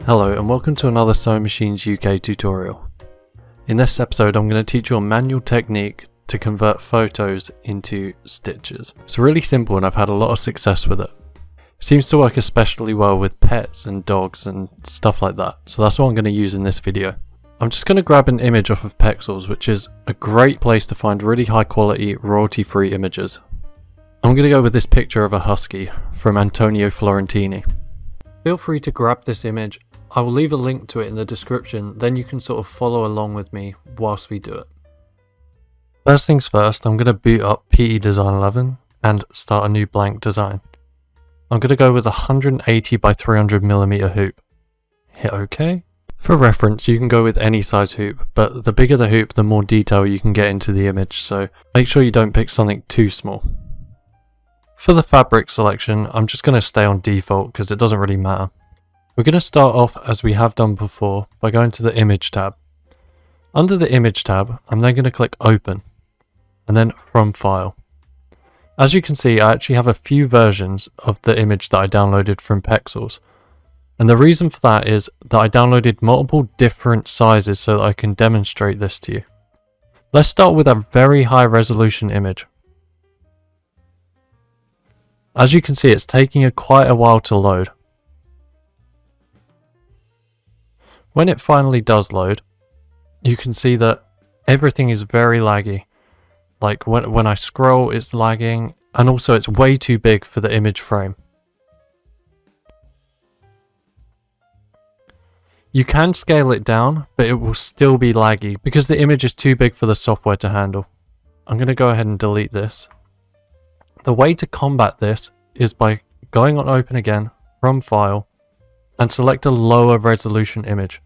Hello and welcome to another Sewing Machines UK tutorial. In this episode I'm going to teach you a manual technique to convert photos into stitches. It's really simple and I've had a lot of success with it. It seems to work especially well with pets and dogs and stuff like that, so that's what I'm going to use in this video. I'm just going to grab an image off of Pexels, which is a great place to find really high quality royalty free images. I'm going to go with this picture of a husky from Antonio Florentini. Feel free to grab this image. I will leave a link to it in the description, then you can sort of follow along with me whilst we do it. First things first, I'm going to boot up PE Design 11 and start a new blank design. I'm going to go with a 180 by 300mm hoop. Hit OK. For reference, you can go with any size hoop, but the bigger the hoop, the more detail you can get into the image, so make sure you don't pick something too small. For the fabric selection, I'm just going to stay on default because it doesn't really matter. We're going to start off as we have done before by going to the Image tab. Under the Image tab, I'm then going to click Open, and then From File. As you can see, I actually have a few versions of the image that I downloaded from Pexels. And the reason for that is that I downloaded multiple different sizes so that I can demonstrate this to you. Let's start with a very high resolution image. As you can see, it's taking quite a while to load. When it finally does load, you can see that everything is very laggy. Like when I scroll, it's lagging, and also it's way too big for the image frame. You can scale it down, but it will still be laggy because the image is too big for the software to handle. I'm going to go ahead and delete this. The way to combat this is by going on Open again, From File, and select a lower resolution image.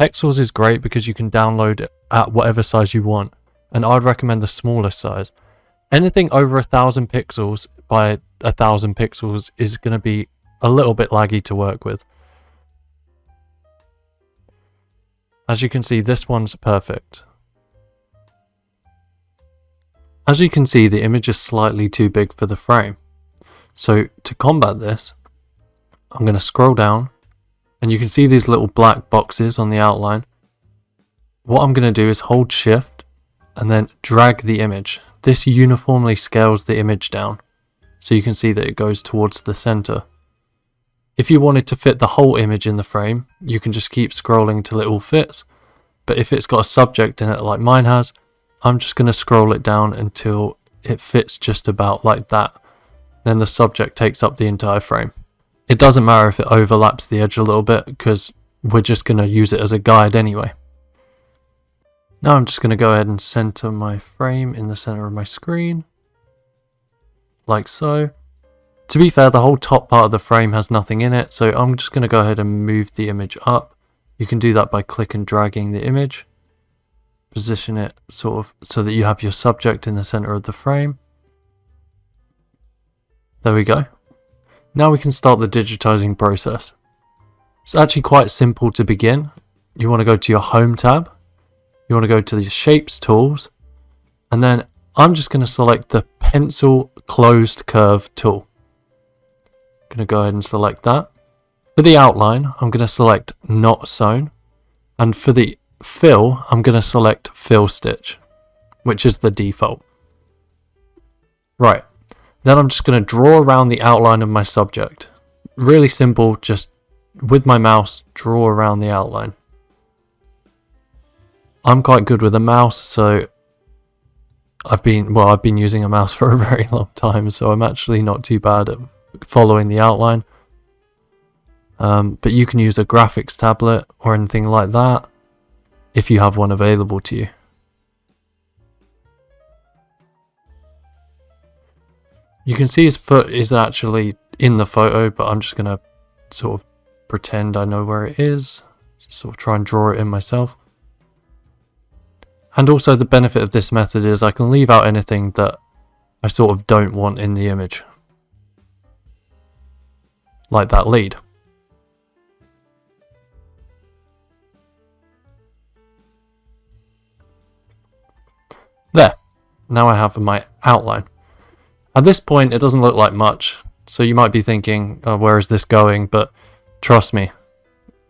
Pexels is great because you can download it at whatever size you want, and I'd recommend the smallest size. Anything over 1000 pixels by 1000 pixels is going to be a little bit laggy to work with. As you can see, this one's perfect. As you can see, the image is slightly too big for the frame. So to combat this, I'm going to scroll down, and you can see these little black boxes on the outline. What I'm going to do is hold Shift and then drag the image. This uniformly scales the image down, so you can see that it goes towards the center. If you wanted to fit the whole image in the frame, you can just keep scrolling till it all fits. But if it's got a subject in it like mine has, I'm just going to scroll it down until it fits just about like that. Then the subject takes up the entire frame. It doesn't matter if it overlaps the edge a little bit because we're just going to use it as a guide anyway. Now I'm just going to go ahead and center my frame in the center of my screen, like so. To be fair, the whole top part of the frame has nothing in it, so I'm just going to go ahead and move the image up. You can do that by click and dragging the image. Position it sort of so that you have your subject in the center of the frame. There we go. Now we can start the digitizing process. It's actually quite simple to begin. You want to go to your Home tab. You want to go to the Shapes tools. And then I'm just going to select the Pencil Closed Curve tool. I'm going to go ahead and select that. For the outline, I'm going to select Not Sewn. And for the fill, I'm going to select Fill Stitch, which is the default. Right. Then I'm just going to draw around the outline of my subject. Really simple, just with my mouse, draw around the outline. I'm quite good with a mouse, so I've been using a mouse for a very long time, so I'm actually not too bad at following the outline. But you can use a graphics tablet or anything like that if you have one available to you. You can see his foot is actually in the photo, but I'm just going to sort of pretend I know where it is. Sort of try and draw it in myself. And also the benefit of this method is I can leave out anything that I sort of don't want in the image. Like that lead. There. Now I have my outline. At this point, it doesn't look like much, so you might be thinking, oh, where is this going? But trust me,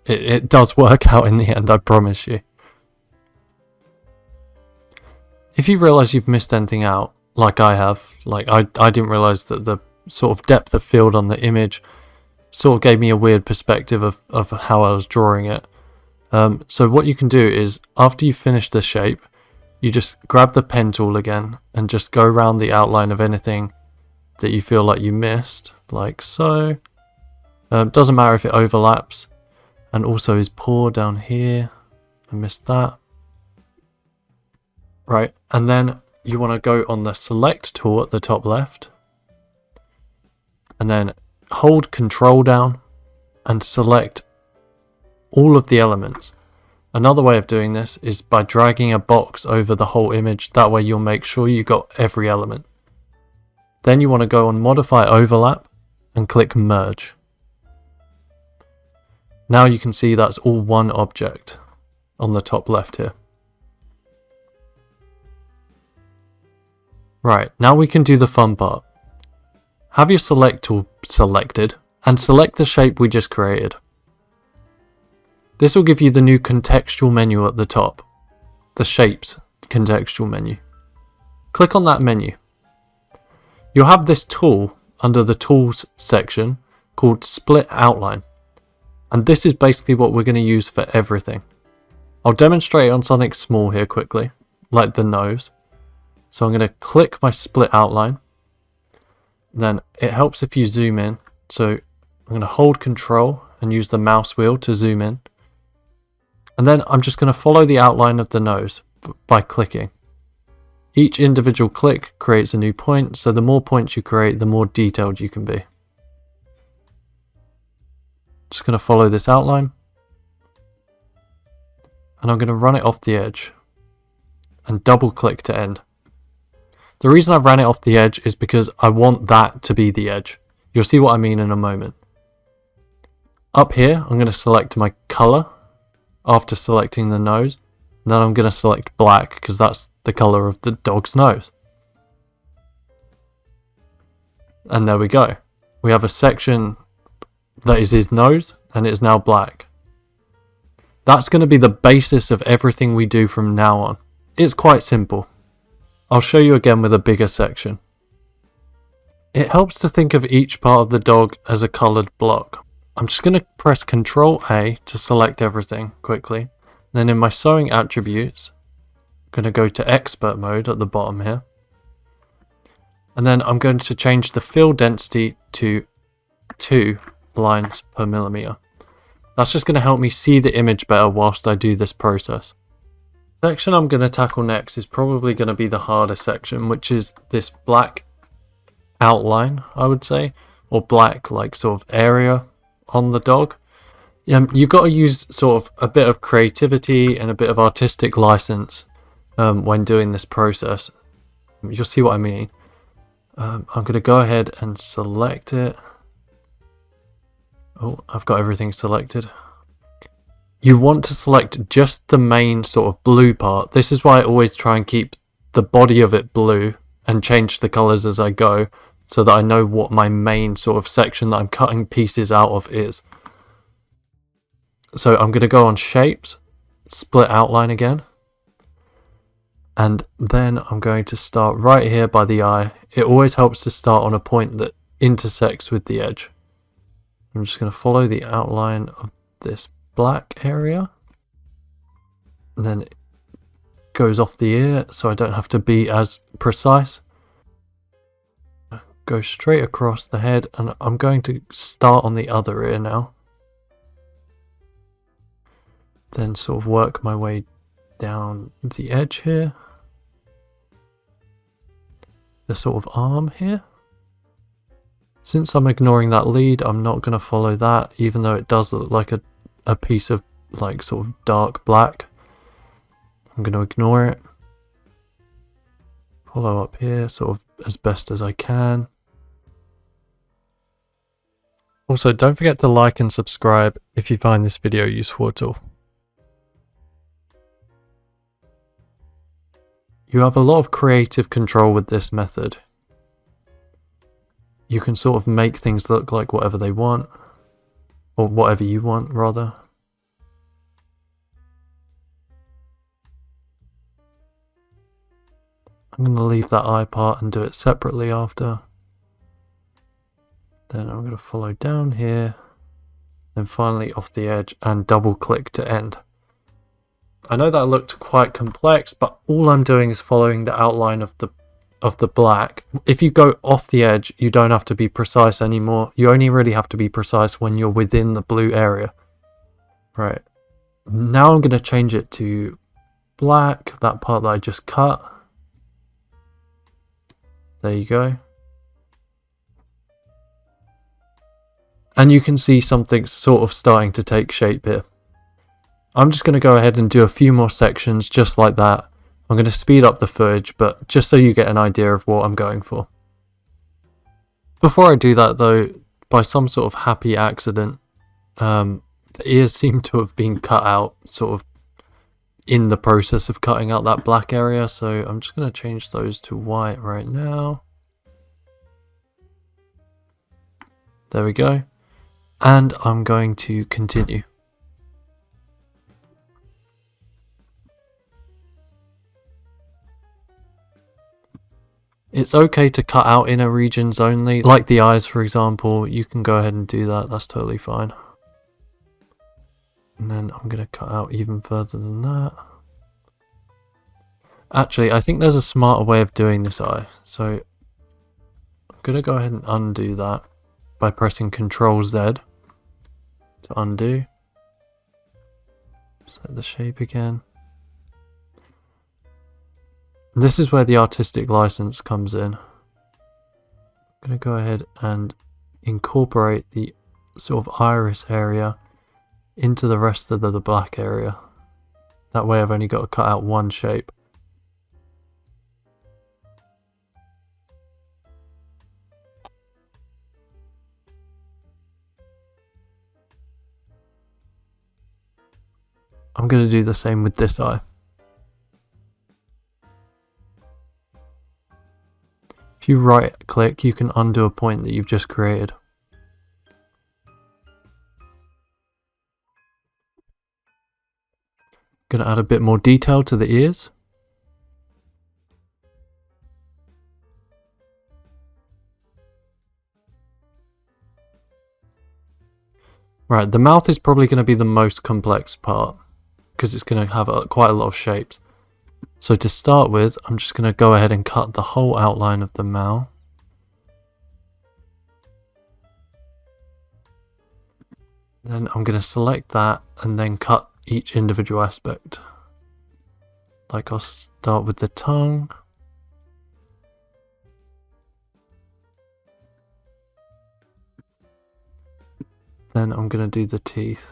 It does work out in the end, I promise you. If you realise you've missed anything out, like I have, like I didn't realise that the sort of depth of field on the image sort of gave me a weird perspective of how I was drawing it. So what you can do is, after you finish the shape, you just grab the pen tool again and just go around the outline of anything that you feel like you missed, like so. Doesn't matter if it overlaps. And also his paw down here, I missed that. Right, and then you want to go on the select tool at the top left, and then hold Control down and select all of the elements. Another way of doing this is by dragging a box over the whole image. That way you'll make sure you got every element. Then you want to go on Modify Overlap and click Merge. Now you can see that's all one object on the top left here. Right, now we can do the fun part. Have your select tool selected and select the shape we just created. This will give you the new contextual menu at the top, the shapes contextual menu. Click on that menu. You'll have this tool under the tools section called Split Outline. And this is basically what we're going to use for everything. I'll demonstrate on something small here quickly, like the nose. So I'm going to click my split outline. Then it helps if you zoom in. So I'm going to hold Control and use the mouse wheel to zoom in. And then I'm just going to follow the outline of the nose by clicking. Each individual click creates a new point, so the more points you create, the more detailed you can be. Just going to follow this outline. And I'm going to run it off the edge. And double click to end. The reason I ran it off the edge is because I want that to be the edge. You'll see what I mean in a moment. Up here, I'm going to select my color after selecting the nose. And then I'm going to select black because that's the color of the dog's nose. And there we go. We have a section that is his nose and it is now black. That's going to be the basis of everything we do from now on. It's quite simple. I'll show you again with a bigger section. It helps to think of each part of the dog as a coloured block. I'm just going to press Ctrl A to select everything quickly. Then in my sewing attributes, I'm going to go to expert mode at the bottom here. And then I'm going to change the fill density to 2 lines per millimeter. That's just going to help me see the image better whilst I do this process. The section I'm going to tackle next is probably going to be the harder section, which is this black outline, I would say, or black like sort of area on the dog. You've got to use sort of a bit of creativity and a bit of artistic license when doing this process. You'll see what I mean. I'm going to go ahead and select it. Oh, I've got everything selected. You want to select just the main sort of blue part. This is why I always try and keep the body of it blue and change the colors as I go so that I know what my main sort of section that I'm cutting pieces out of is. So I'm going to go on shapes, split outline again. And then I'm going to start right here by the eye. It always helps to start on a point that intersects with the edge. I'm just going to follow the outline of this black area. And then it goes off the ear so I don't have to be as precise. Go straight across the head, and I'm going to start on the other ear now. Then sort of work my way down the edge here. The sort of arm here. Since I'm ignoring that lead, I'm not going to follow that, even though it does look like a piece of like sort of dark black. I'm going to ignore it. Follow up here sort of as best as I can. Also, don't forget to like and subscribe if you find this video useful at all. You have a lot of creative control with this method. You can sort of make things look like whatever they want, or whatever you want rather. I'm going to leave that eye part and do it separately after. Then I'm going to follow down here, then finally off the edge and double click to end. I know that looked quite complex, but all I'm doing is following the outline of the black. If you go off the edge, you don't have to be precise anymore. You only really have to be precise when you're within the blue area. Right. Now I'm going to change it to black, that part that I just cut. There you go. And you can see something sort of starting to take shape here. I'm just going to go ahead and do a few more sections just like that. I'm going to speed up the footage, but just so you get an idea of what I'm going for. Before I do that though, by some sort of happy accident, the ears seem to have been cut out sort of in the process of cutting out that black area, so I'm just going to change those to white right now. There we go. And I'm going to continue. It's okay to cut out inner regions only, like the eyes for example. You can go ahead and do that, that's totally fine. And then I'm going to cut out even further than that. Actually, I think there's a smarter way of doing this eye. So I'm going to go ahead and undo that by pressing Ctrl Z to undo. Set the shape again. This is where the artistic license comes in. I'm going to go ahead and incorporate the sort of iris area into the rest of the black area. That way I've only got to cut out one shape. I'm going to do the same with this eye. If you right click, you can undo a point that you've just created. Going to add a bit more detail to the ears. Right, the mouth is probably going to be the most complex part because it's going to have quite a lot of shapes. So to start with, I'm just going to go ahead and cut the whole outline of the mouth. Then I'm going to select that and then cut each individual aspect. Like I'll start with the tongue. Then I'm going to do the teeth.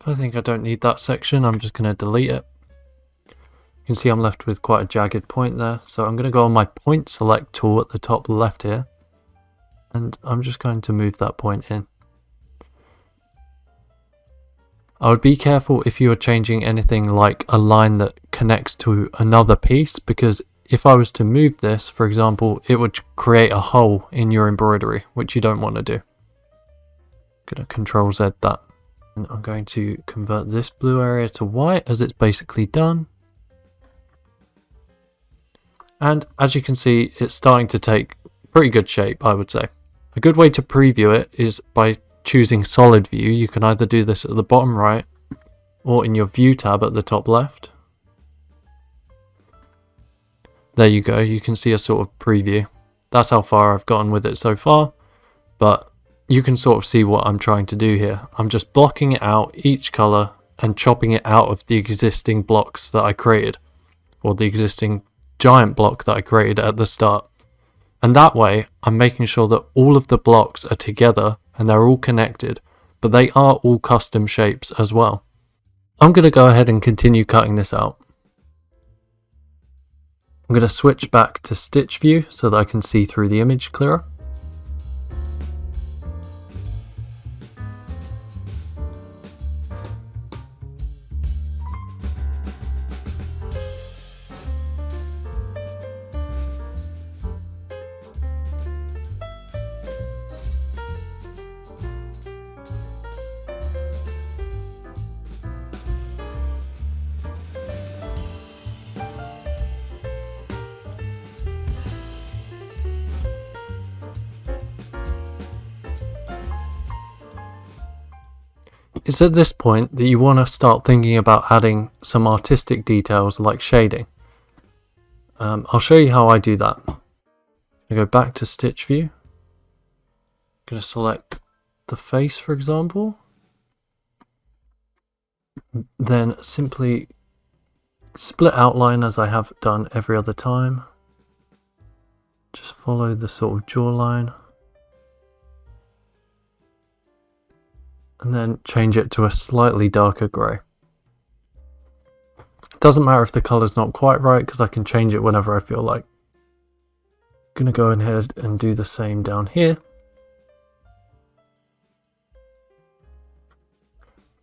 If I think I don't need that section, I'm just going to delete it. You can see I'm left with quite a jagged point there, so I'm going to go on my point select tool at the top left here, and I'm just going to move that point in. I would be careful if you are changing anything like a line that connects to another piece, because if I was to move this, for example, it would create a hole in your embroidery, which you don't want to do. I'm going to Control Z that. And I'm going to convert this blue area to white as it's basically done. And as you can see, it's starting to take pretty good shape, I would say. A good way to preview it is by choosing solid view. You can either do this at the bottom right or in your view tab at the top left. There you go, you can see a sort of preview. That's how far I've gotten with it so far, but you can sort of see what I'm trying to do here. I'm just blocking it out, each color, and chopping it out of the existing blocks that I created, or the existing giant block that I created at the start. And that way, I'm making sure that all of the blocks are together and they're all connected, but they are all custom shapes as well. I'm going to go ahead and continue cutting this out. I'm going to switch back to stitch view so that I can see through the image clearer. It's at this point that you want to start thinking about adding some artistic details like shading. I'll show you how I do that. I'm going to go back to stitch view. I'm going to select the face, for example. Then simply split outline as I have done every other time. Just follow the sort of jawline. And then change it to a slightly darker grey. It doesn't matter if the colour's not quite right because I can change it whenever I feel like. I'm going to go ahead and do the same down here.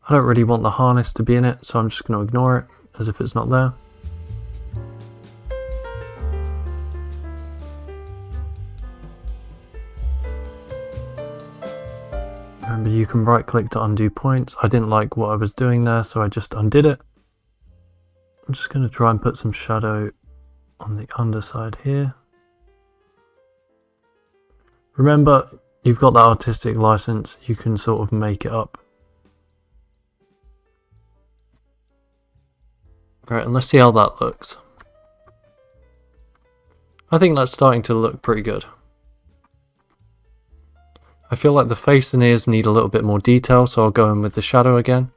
I don't really want the harness to be in it, so I'm just going to ignore it as if it's not there. Remember, you can right click to undo points. I didn't like what I was doing there, so I just undid it. I'm just going to try and put some shadow on the underside here. Remember, you've got that artistic license, you can sort of make it up. Right, and let's see how that looks. I think that's starting to look pretty good. I feel like the face and ears need a little bit more detail, so I'll go in with the shadow again.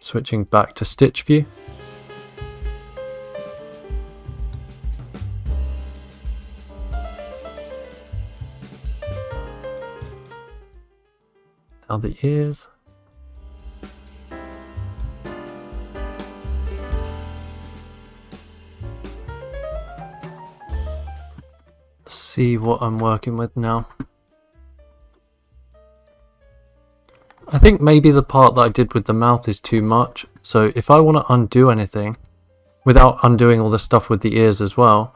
Switching back to stitch view. Now the ears. Let's see what I'm working with now. I think maybe the part that I did with the mouth is too much, so if I want to undo anything without undoing all the stuff with the ears as well,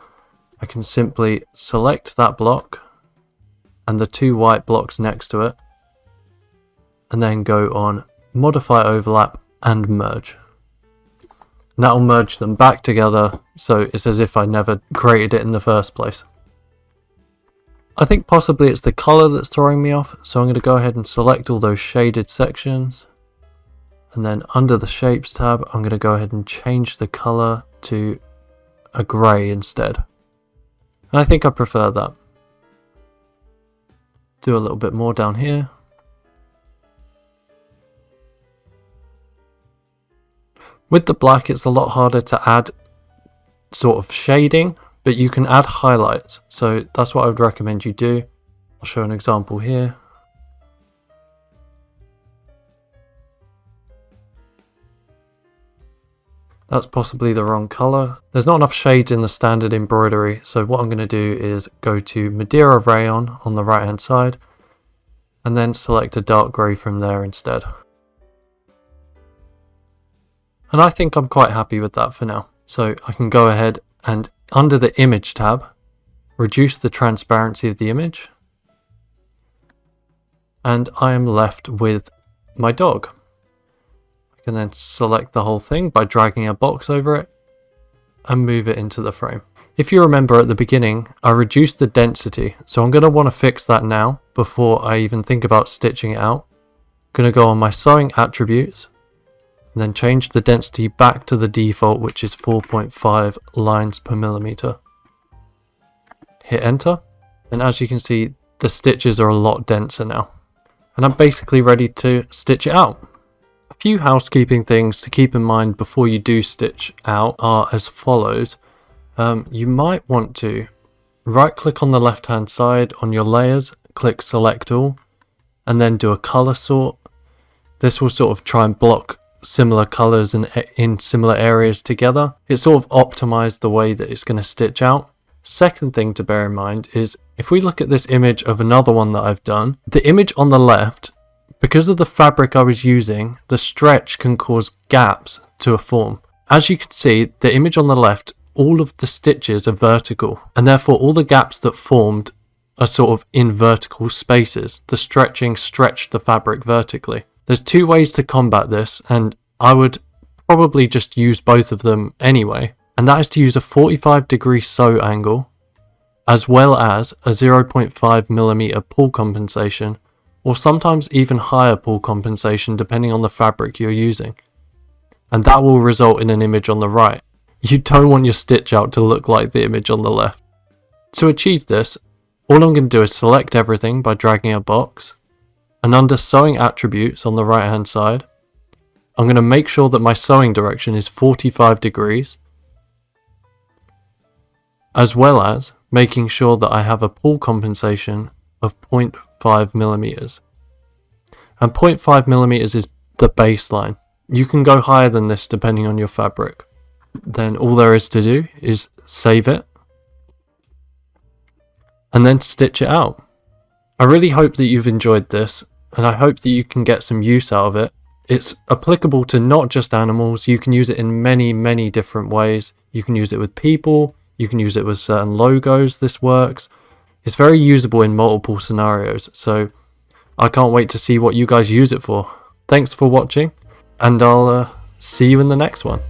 I can simply select that block and the two white blocks next to it, and then go on modify overlap and merge. And that'll merge them back together, so it's as if I never created it in the first place. I think possibly it's the colour that's throwing me off, so I'm going to go ahead and select all those shaded sections. And then under the Shapes tab, I'm going to go ahead and change the colour to a grey instead. And I think I prefer that. Do a little bit more down here. With the black, it's a lot harder to add sort of shading, but you can add highlights, so that's what I would recommend you do. I'll show an example here. That's possibly the wrong colour. There's not enough shades in the standard embroidery, so what I'm going to do is go to Madeira Rayon on the right hand side, and then select a dark grey from there instead. And I think I'm quite happy with that for now. So I can go ahead and under the Image tab, reduce the transparency of the image, and I am left with my dog. I can then select the whole thing by dragging a box over it and move it into the frame. If you remember at the beginning, I reduced the density, so I'm going to want to fix that now before I even think about stitching it out. I'm going to go on my sewing attributes and then change the density back to the default, which is 4.5 lines per millimeter. Hit enter, and as you can see, the stitches are a lot denser now. And I'm basically ready to stitch it out. A few housekeeping things to keep in mind before you do stitch out are as follows. You might want to right click on the left hand side on your layers, click select all, and then do a color sort. This will sort of try and block similar colors and in similar areas together. It sort of optimized the way that it's going to stitch out. Second thing to bear in mind is if we look at this image of another one that I've done, the image on the left, because of the fabric I was using, the stretch can cause gaps to form. As you can see, the image on the left, all of the stitches are vertical, and therefore all the gaps that formed are sort of in vertical spaces. The stretching stretched the fabric vertically. There's two ways to combat this, and I would probably just use both of them anyway, and that is to use a 45-degree sew angle, as well as a 0.5mm pull compensation, or sometimes even higher pull compensation depending on the fabric you're using. And that will result in an image on the right. You don't want your stitch out to look like the image on the left. To achieve this, all I'm going to do is select everything by dragging a box, and under sewing attributes on the right hand side, I'm going to make sure that my sewing direction is 45 degrees, as well as making sure that I have a pull compensation of 0.5 millimeters. And 0.5 millimeters is the baseline. You can go higher than this depending on your fabric. Then all there is to do is save it and then stitch it out. I really hope that you've enjoyed this, and I hope that you can get some use out of it. It's applicable to not just animals. You can use it in many different ways. You can use it with people, you can use it with certain logos. This works. It's very usable in multiple scenarios, so I can't wait to see what you guys use it for. Thanks for watching, and I'll see you in the next one.